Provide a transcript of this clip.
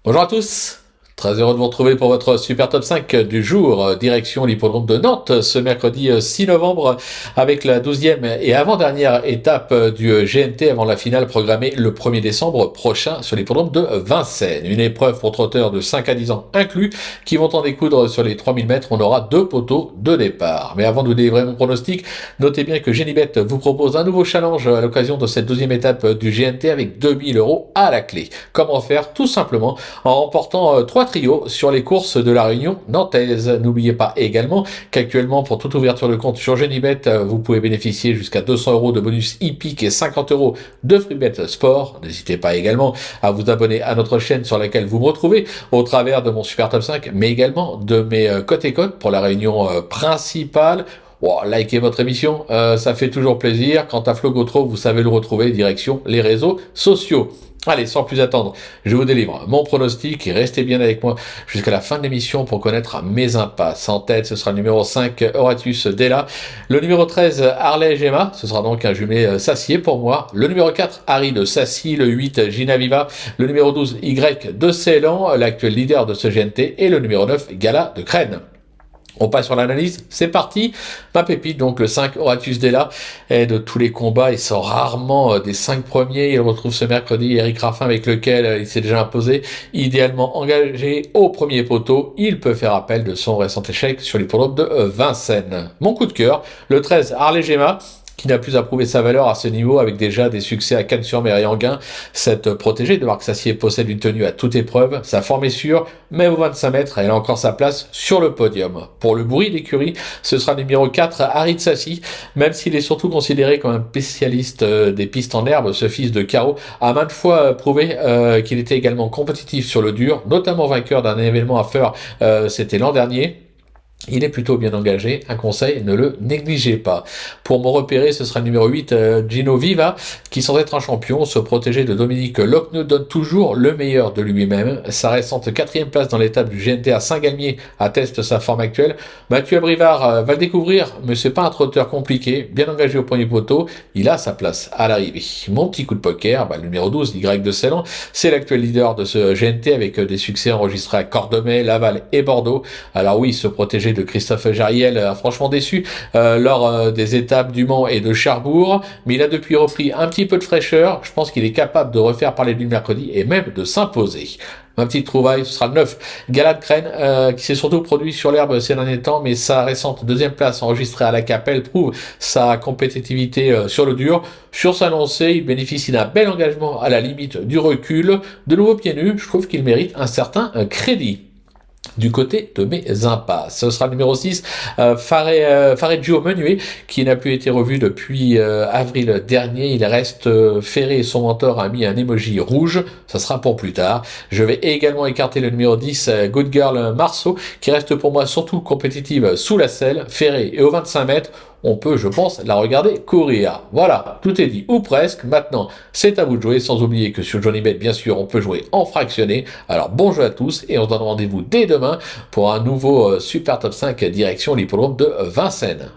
Bonjour à tous, très heureux de vous retrouver pour votre super top 5 du jour, direction l'hippodrome de Nantes ce mercredi 6 novembre avec la 12e et avant-dernière étape du GNT avant la finale programmée le 1er décembre prochain sur l'hippodrome de Vincennes. Une épreuve pour trotteurs de 5 à 10 ans inclus qui vont en découdre sur les 3000 mètres. On aura 2 poteaux de départ. Mais avant de vous délivrer mon pronostic, notez bien que Génibet vous propose un nouveau challenge à l'occasion de cette 12e étape du GNT avec 2000 € à la clé. Comment faire? Tout simplement en remportant 3 trios sur les courses de la Réunion nantaise. N'oubliez pas également qu'actuellement, pour toute ouverture de compte sur Génibet, vous pouvez bénéficier jusqu'à 200 € de bonus hippique et 50 € de FreeBet Sport. N'hésitez pas également à vous abonner à notre chaîne sur laquelle vous me retrouvez au travers de mon Super Top 5, mais également de mes cotes et cotes pour la Réunion principale. Wow, likez votre émission, ça fait toujours plaisir. Quant à Flo Gautreau, vous savez le retrouver direction les réseaux sociaux. Allez, sans plus attendre, je vous délivre mon pronostic et restez bien avec moi jusqu'à la fin de l'émission pour connaître mes impasses. En tête, ce sera le numéro 5, Horatius Della. Le numéro 13, Harley Gemma. Ce sera donc un jumelé Sassier pour moi. Le numéro 4, Harry de Sassy. Le 8, Gina Viva. Le numéro 12, Y de Ceylan, l'actuel leader de ce GNT. Et le numéro 9, Gala de Crène. On passe sur l'analyse, c'est parti. Ma pépite, donc le 5, Horatius Della, est de tous les combats, il sort rarement des 5 premiers. Il retrouve ce mercredi Eric Raffin avec lequel il s'est déjà imposé. Idéalement engagé au premier poteau, il peut faire appel de son récent échec sur l'hippodrome de Vincennes. Mon coup de cœur, le 13, Harley Gemma, qui n'a plus à prouver sa valeur à ce niveau avec déjà des succès à Cannes-sur-Mer et Enghien. Cette protégée de Marc Sassier possède une tenue à toute épreuve, sa forme est sûre, même aux 25 mètres, elle a encore sa place sur le podium. Pour le bruit d'écurie, ce sera le numéro 4, Harry de Sassy, même s'il est surtout considéré comme un spécialiste des pistes en herbe, ce fils de Caro a maintes fois prouvé qu'il était également compétitif sur le dur, notamment vainqueur d'un événement à Feur, c'était l'an dernier. Il est plutôt bien engagé, un conseil, ne le négligez pas. Pour me repérer, ce sera le numéro 8, Gino Viva, qui sans être un champion, se protéger de Dominique Lochneux donne toujours le meilleur de lui-même. Sa récente 4e place dans l'étape du GNT à Saint-Galmier atteste sa forme actuelle. Mathieu Abrivard va le découvrir, mais c'est pas un trotteur compliqué, bien engagé au premier poteau, il a sa place à l'arrivée. Mon petit coup de poker, le numéro 12, Y de Ceylan, c'est l'actuel leader de ce GNT avec des succès enregistrés à Cordemais, Laval et Bordeaux. Alors oui, se protéger de Christophe Jariel a franchement déçu lors des étapes du Mans et de Cherbourg, mais il a depuis repris un petit peu de fraîcheur. Je pense qu'il est capable de refaire parler du mercredi et même de s'imposer. Ma petite trouvaille, ce sera le 9, Gala de Crène, qui s'est surtout produit sur l'herbe ces derniers temps, mais sa récente 2e place enregistrée à la Capelle prouve sa compétitivité sur le dur. Sur sa lancée, il bénéficie d'un bel engagement à la limite du recul. De nouveau pieds nus, je trouve qu'il mérite un certain crédit. Du côté de mes impasses, ce sera le numéro 6, Fareggio Menuet, qui n'a plus été revu depuis avril dernier. Il reste ferré et son mentor a mis un emoji rouge, ça sera pour plus tard. Je vais également écarter le numéro 10, Good Girl Marceau, qui reste pour moi surtout compétitive sous la selle, ferré et aux 25 mètres. On peut, je pense, la regarder courir. Voilà, tout est dit, ou presque. Maintenant, c'est à vous de jouer, sans oublier que sur Jonibet, bien sûr, on peut jouer en fractionné. Alors, bon jeu à tous, et on se donne rendez-vous dès demain pour un nouveau Super Top 5 direction l'hippodrome de Vincennes.